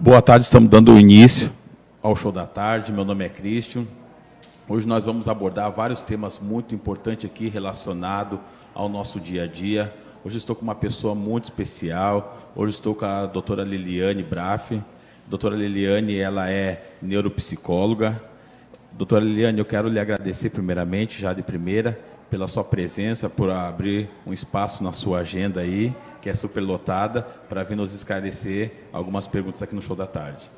Boa tarde, estamos dando início ao Show da Tarde. Meu nome é Christian. Hoje nós vamos abordar vários temas muito importantes aqui relacionados ao nosso dia a dia. Hoje estou com uma pessoa muito especial. Hoje estou com a doutora Liliane Braff. Doutora Liliane, ela é neuropsicóloga. Doutora Liliane, eu quero lhe agradecer primeiramente, já de primeira, pela sua presença, por abrir um espaço na sua agenda aí, que é superlotada, para vir nos esclarecer algumas perguntas aqui no Show da Tarde.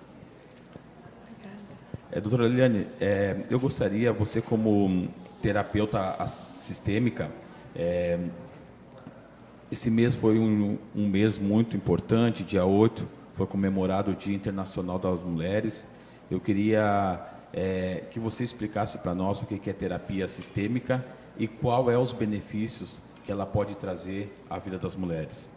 Doutora Liliane, eu gostaria, você como terapeuta sistêmica, esse mês foi um mês muito importante, dia 8, foi comemorado o Dia Internacional das Mulheres. Eu queria que você explicasse para nós o que é terapia sistêmica e qual é os benefícios que ela pode trazer à vida das mulheres.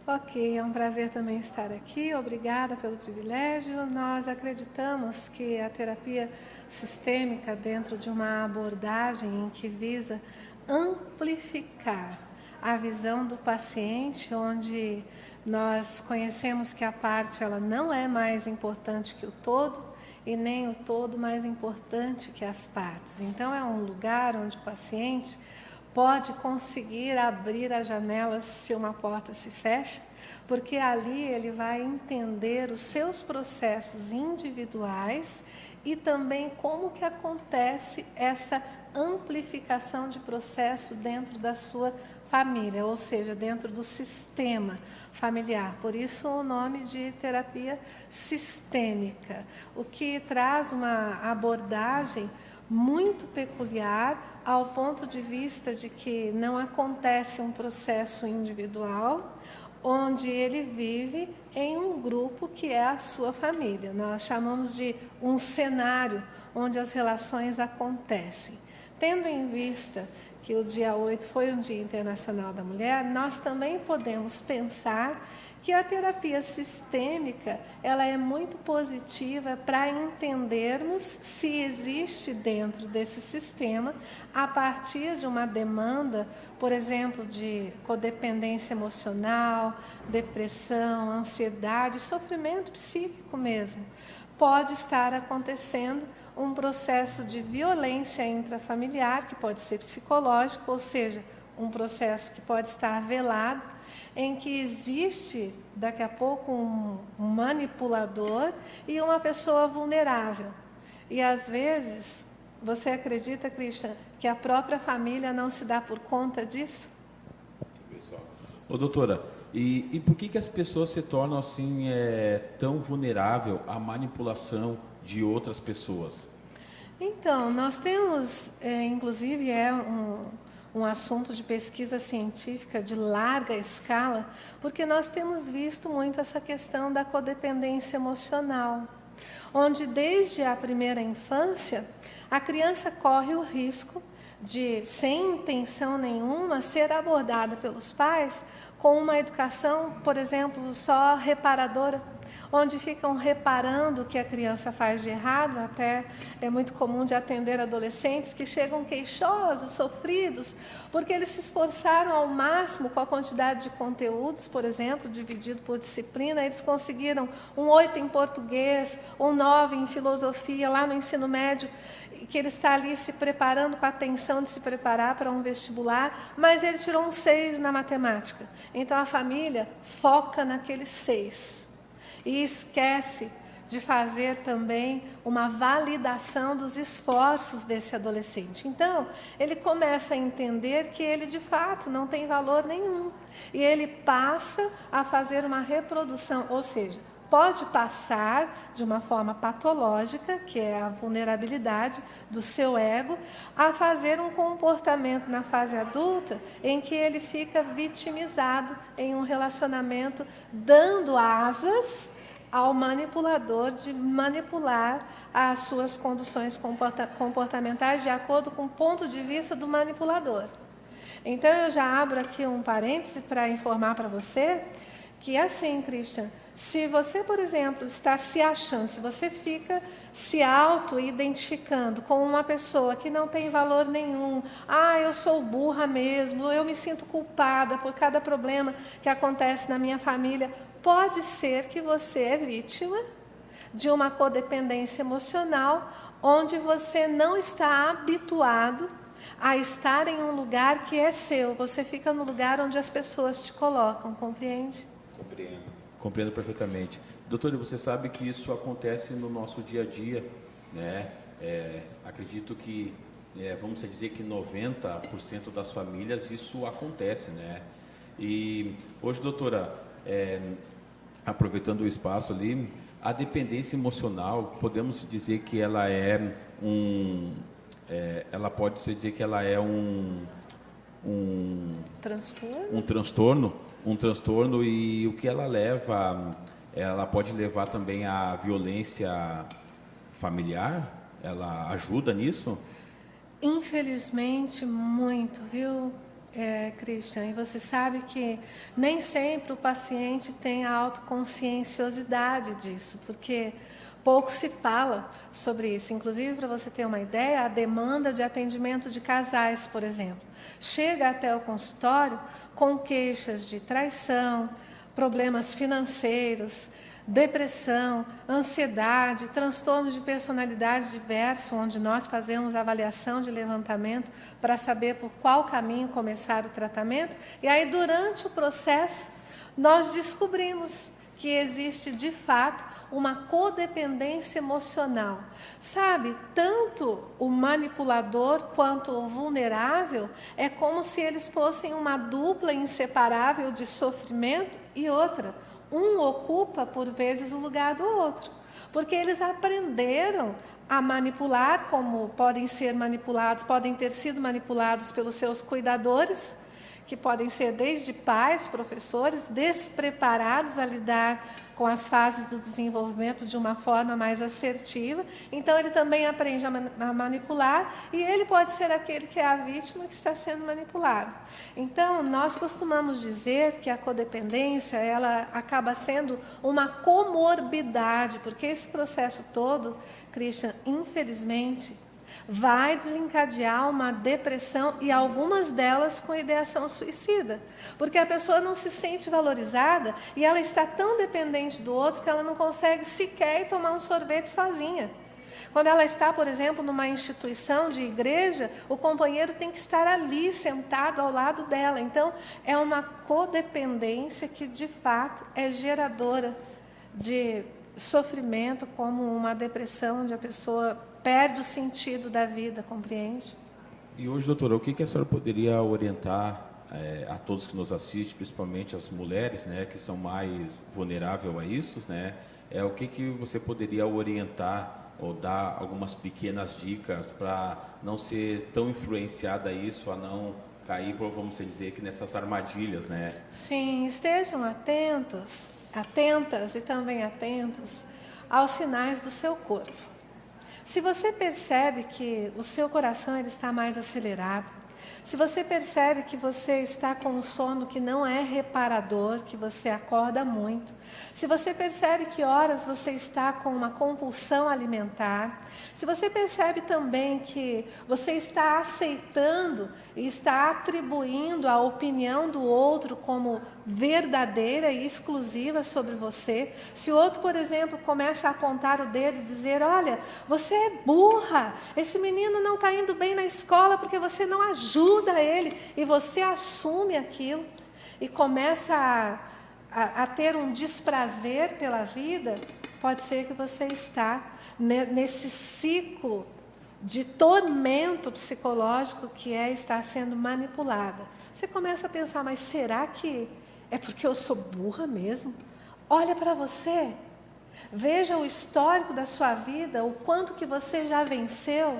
Ok, é um prazer também estar aqui, obrigada pelo privilégio. Nós acreditamos que a terapia sistêmica, dentro de uma abordagem em que visa amplificar a visão do paciente, onde nós conhecemos que a parte ela não é mais importante que o todo, e nem o todo mais importante que as partes. Então, é um lugar onde o paciente pode conseguir abrir as janelas se uma porta se fecha, porque ali ele vai entender os seus processos individuais e também como que acontece essa amplificação de processo dentro da sua família, ou seja, dentro do sistema familiar. Por isso o nome de terapia sistêmica, o que traz uma abordagem muito peculiar ao ponto de vista de que não acontece um processo individual, onde ele vive em um grupo que é a sua família. Nós chamamos de um cenário onde as relações acontecem. Tendo em vista que o dia 8 foi um Dia Internacional da Mulher, nós também podemos pensar que a terapia sistêmica ela é muito positiva para entendermos se existe dentro desse sistema, a partir de uma demanda, por exemplo, de codependência emocional, depressão, ansiedade, sofrimento psíquico mesmo. Pode estar acontecendo um processo de violência intrafamiliar, que pode ser psicológico, ou seja, um processo que pode estar velado, em que existe, daqui a pouco, um manipulador e uma pessoa vulnerável. E, às vezes, você acredita, Christian, que a própria família não se dá por conta disso? Ô, doutora, e por que as pessoas se tornam assim tão vulneráveis à manipulação de outras pessoas? Então, nós temos, inclusive, um assunto de pesquisa científica de larga escala, porque nós temos visto muito essa questão da codependência emocional, onde desde a primeira infância, a criança corre o risco de, sem intenção nenhuma, ser abordada pelos pais com uma educação, por exemplo, só reparadora, onde ficam reparando o que a criança faz de errado. Até é muito comum de atender adolescentes que chegam queixosos, sofridos, porque eles se esforçaram ao máximo com a quantidade de conteúdos, por exemplo, dividido por disciplina, eles conseguiram um 8 em português, um 9 em filosofia, lá no ensino médio, que ele está ali se preparando com a atenção de se preparar para um vestibular, mas ele tirou um 6 na matemática. Então a família foca naqueles 6 e esquece de fazer também uma validação dos esforços desse adolescente. Então, ele começa a entender que ele, de fato, não tem valor nenhum. E ele passa a fazer uma reprodução, ou seja, pode passar de uma forma patológica, que é a vulnerabilidade do seu ego, a fazer um comportamento na fase adulta em que ele fica vitimizado em um relacionamento, dando asas ao manipulador de manipular as suas condições comportamentais de acordo com o ponto de vista do manipulador. Então, eu já abro aqui um parêntese para informar para você que assim, Christian, se você, por exemplo, está se achando, se você fica se auto-identificando com uma pessoa que não tem valor nenhum, eu sou burra mesmo, eu me sinto culpada por cada problema que acontece na minha família, pode ser que você é vítima de uma codependência emocional, onde você não está habituado a estar em um lugar que é seu. Você fica no lugar onde as pessoas te colocam, compreende? Compreendo perfeitamente. Doutora, você sabe que isso acontece no nosso dia a dia, né? Acredito que, vamos dizer que 90% das famílias isso acontece, né? E hoje, doutora, aproveitando o espaço ali, a dependência emocional, podemos dizer que ela ela pode se dizer que ela é um transtorno, e o que ela leva, ela pode levar também à violência familiar? Ela ajuda nisso? Infelizmente, muito, viu, Christian? E você sabe que nem sempre o paciente tem a autoconscienciosidade disso, porque pouco se fala sobre isso. Inclusive, para você ter uma ideia, a demanda de atendimento de casais, por exemplo, chega até o consultório com queixas de traição, problemas financeiros, depressão, ansiedade, transtornos de personalidade diversos, onde nós fazemos avaliação de levantamento para saber por qual caminho começar o tratamento. E aí, durante o processo, nós descobrimos que existe, de fato, uma codependência emocional. Sabe, tanto o manipulador quanto o vulnerável é como se eles fossem uma dupla inseparável de sofrimento e outra. Um ocupa, por vezes, o lugar do outro. Porque eles aprenderam a manipular, como podem ser manipulados, podem ter sido manipulados pelos seus cuidadores, que podem ser desde pais, professores, despreparados a lidar com as fases do desenvolvimento de uma forma mais assertiva. Então, ele também aprende a manipular, e ele pode ser aquele que é a vítima que está sendo manipulado. Então, nós costumamos dizer que a codependência, ela acaba sendo uma comorbidade, porque esse processo todo, Christian, infelizmente, vai desencadear uma depressão, e algumas delas com ideação suicida, porque a pessoa não se sente valorizada e ela está tão dependente do outro que ela não consegue sequer ir tomar um sorvete sozinha. Quando ela está, por exemplo, numa instituição de igreja, o companheiro tem que estar ali, sentado ao lado dela. Então, é uma codependência que, de fato, é geradora de sofrimento, como uma depressão, onde a pessoa perde o sentido da vida, compreende? E hoje, doutora, o que a senhora poderia orientar a todos que nos assistem, principalmente as mulheres, né, que são mais vulneráveis a isso, né? O que você poderia orientar ou dar algumas pequenas dicas para não ser tão influenciada a isso, a não cair, vamos dizer, que nessas armadilhas, né? Sim, estejam atentas e também atentos aos sinais do seu corpo. Se você percebe que o seu coração ele está mais acelerado, se você percebe que você está com um sono que não é reparador, que você acorda muito, se você percebe que horas você está com uma compulsão alimentar, se você percebe também que você está aceitando e está atribuindo a opinião do outro como verdadeira e exclusiva sobre você, se o outro, por exemplo, começa a apontar o dedo e dizer, olha, você é burra, esse menino não está indo bem na escola porque você não ajuda ele, e você assume aquilo e começa a ter um desprazer pela vida, pode ser que você está nesse ciclo de tormento psicológico que é estar sendo manipulada. Você começa a pensar, mas será que é porque eu sou burra mesmo? Olha para você, veja o histórico da sua vida, o quanto que você já venceu.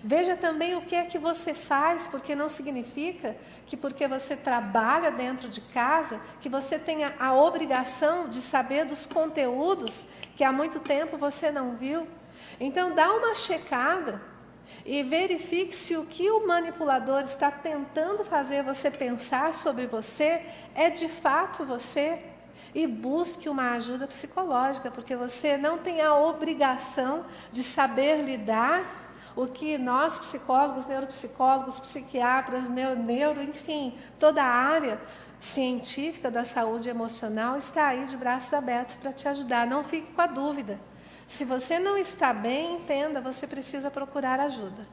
Veja também o que é que você faz, porque não significa que porque você trabalha dentro de casa, que você tenha a obrigação de saber dos conteúdos que há muito tempo você não viu. Então, dá uma checada e verifique se o que o manipulador está tentando fazer você pensar sobre você é de fato você. e busque uma ajuda psicológica, porque você não tem a obrigação de saber lidar o que nós, psicólogos, neuropsicólogos, psiquiatras, enfim, toda a área científica da saúde emocional está aí de braços abertos para te ajudar. Não fique com a dúvida. Se você não está bem, entenda, você precisa procurar ajuda.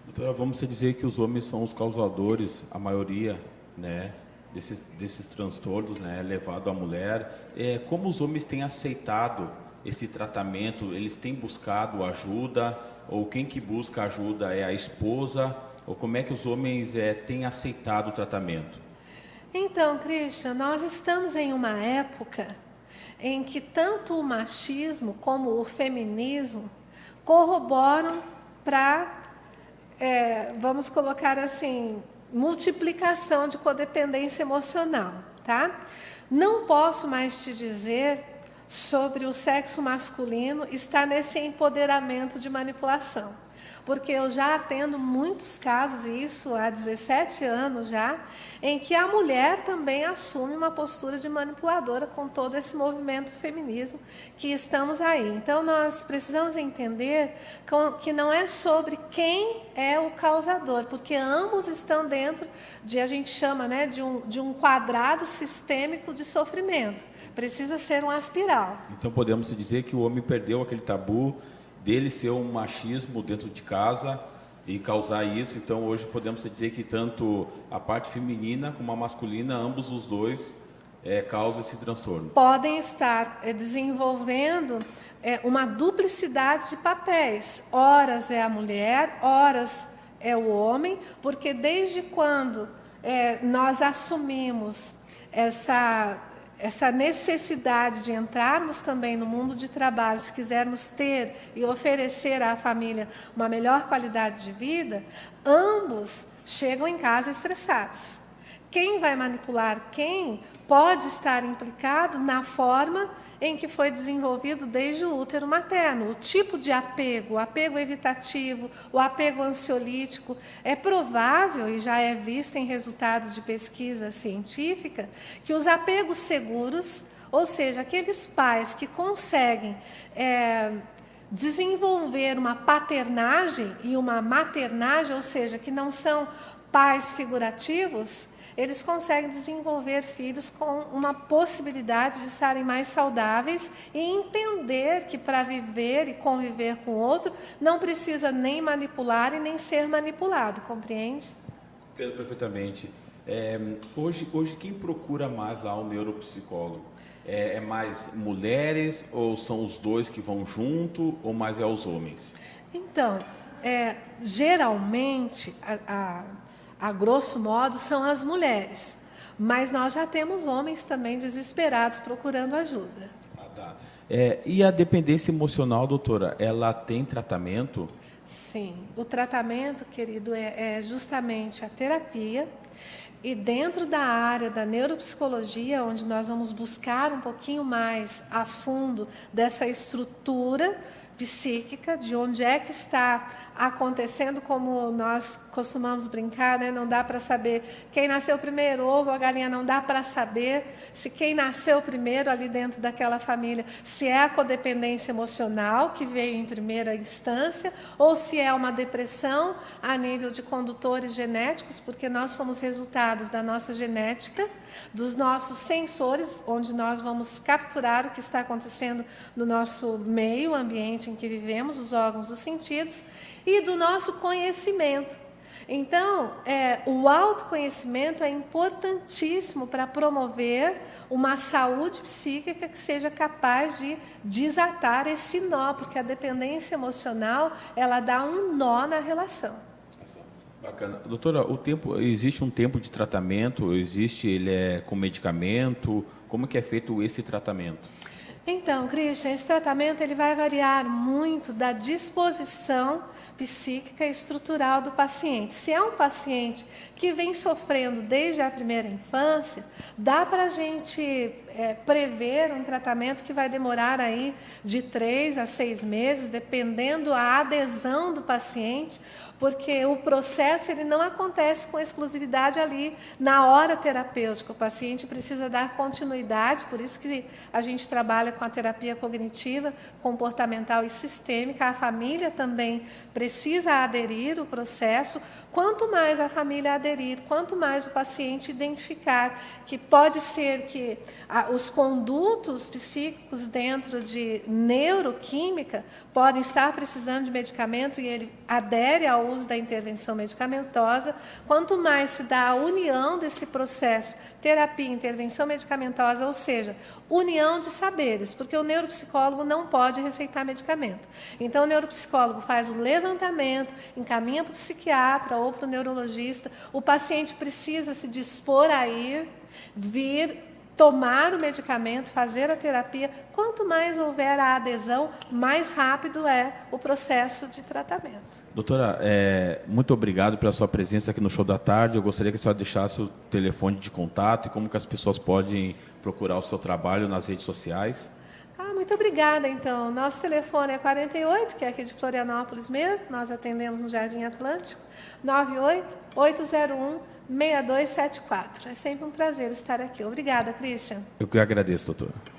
Doutora, vamos dizer que os homens são os causadores, a maioria, né, desses transtornos, né, levado à mulher. Como os homens têm aceitado esse tratamento? Eles têm buscado ajuda? Ou quem que busca ajuda é a esposa? Ou como é que os homens têm aceitado o tratamento? Então, Christian, nós estamos em uma época em que tanto o machismo como o feminismo corroboram para, vamos colocar assim, multiplicação de codependência emocional, tá? Não posso mais te dizer sobre o sexo masculino estar nesse empoderamento de manipulação, porque eu já atendo muitos casos, e isso há 17 anos já, em que a mulher também assume uma postura de manipuladora com todo esse movimento feminismo que estamos aí. Então, nós precisamos entender que não é sobre quem é o causador, porque ambos estão dentro de, a gente chama, né, de um quadrado sistêmico de sofrimento. Precisa ser uma espiral. Então, podemos dizer que o homem perdeu aquele tabu dele ser um machismo dentro de casa e causar isso. Então, hoje podemos dizer que tanto a parte feminina como a masculina, ambos os dois, causam esse transtorno. Podem estar desenvolvendo uma duplicidade de papéis. Horas é a mulher, horas é o homem, porque desde quando nós assumimos essa necessidade de entrarmos também no mundo de trabalho, se quisermos ter e oferecer à família uma melhor qualidade de vida, ambos chegam em casa estressados. Quem vai manipular quem pode estar implicado na forma em que foi desenvolvido desde o útero materno. O tipo de apego, o apego evitativo, o apego ansiolítico, é provável, e já é visto em resultados de pesquisa científica, que os apegos seguros, ou seja, aqueles pais que conseguem desenvolver uma paternagem e uma maternagem, ou seja, que não são pais figurativos, eles conseguem desenvolver filhos com uma possibilidade de estarem mais saudáveis e entender que para viver e conviver com o outro não precisa nem manipular e nem ser manipulado, compreende? Compreendo perfeitamente. Hoje quem procura mais lá o neuropsicólogo? É mais mulheres ou são os dois que vão junto ou mais os homens? Então, geralmente, a grosso modo, são as mulheres. Mas nós já temos homens também desesperados procurando ajuda. Tá. E a dependência emocional, doutora, ela tem tratamento? Sim. O tratamento, querido, é justamente a terapia. E dentro da área da neuropsicologia, onde nós vamos buscar um pouquinho mais a fundo dessa estrutura psíquica, de onde é que está acontecendo, como nós costumamos brincar, né? Não dá para saber quem nasceu primeiro, ovo ou a galinha, não dá para saber se quem nasceu primeiro ali dentro daquela família, se é a codependência emocional que veio em primeira instância, ou se é uma depressão a nível de condutores genéticos, porque nós somos resultados da nossa genética, dos nossos sensores, onde nós vamos capturar o que está acontecendo no nosso meio ambiente em que vivemos, os órgãos dos sentidos, e do nosso conhecimento. Então, o autoconhecimento é importantíssimo para promover uma saúde psíquica que seja capaz de desatar esse nó, porque a dependência emocional, ela dá um nó na relação. Bacana. Doutora, existe um tempo de tratamento? Ele é com medicamento? Como que é feito esse tratamento? Então, Christian, esse tratamento ele vai variar muito da disposição psíquica e estrutural do paciente. Se é um paciente que vem sofrendo desde a primeira infância, dá para a gente prever um tratamento que vai demorar aí de 3 a 6 meses, dependendo da adesão do paciente, porque o processo ele não acontece com exclusividade ali na hora terapêutica. O paciente precisa dar continuidade, por isso que a gente trabalha com a terapia cognitiva, comportamental e sistêmica. A família também precisa aderir ao processo. Quanto mais a família aderir, quanto mais o paciente identificar que pode ser que os condutos psíquicos dentro de neuroquímica podem estar precisando de medicamento e ele adere ao uso da intervenção medicamentosa, quanto mais se dá a união desse processo, terapia, intervenção medicamentosa, ou seja, união de saberes, porque o neuropsicólogo não pode receitar medicamento. Então, o neuropsicólogo faz o levantamento, encaminha para o psiquiatra ou para o neurologista, o paciente precisa se dispor a ir, vir, tomar o medicamento, fazer a terapia. Quanto mais houver a adesão, mais rápido é o processo de tratamento. Doutora, muito obrigado pela sua presença aqui no Show da Tarde. Eu gostaria que a senhora deixasse o telefone de contato e como que as pessoas podem procurar o seu trabalho nas redes sociais. Muito obrigada, então. Nosso telefone é 48, que é aqui de Florianópolis mesmo. Nós atendemos no Jardim Atlântico, 98-801-6274. É sempre um prazer estar aqui. Obrigada, Christian. Eu que agradeço, doutora.